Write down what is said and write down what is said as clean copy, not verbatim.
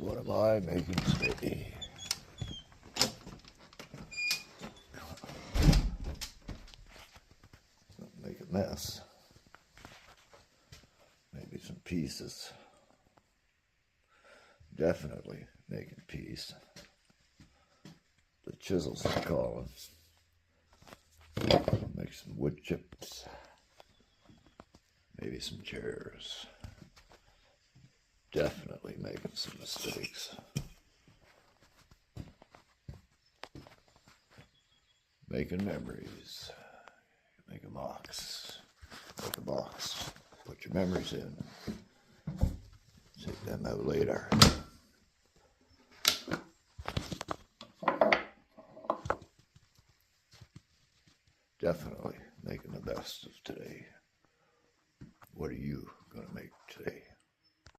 What am I making today? Don't make a mess. Maybe some pieces. Definitely making peace. The chisels are calling. Make some wood chips. Maybe some chairs. Definitely making some mistakes. Making memories. Make a box. Make a box. Put your memories in. Take them out later. Definitely making the best of today. What are you going to make today?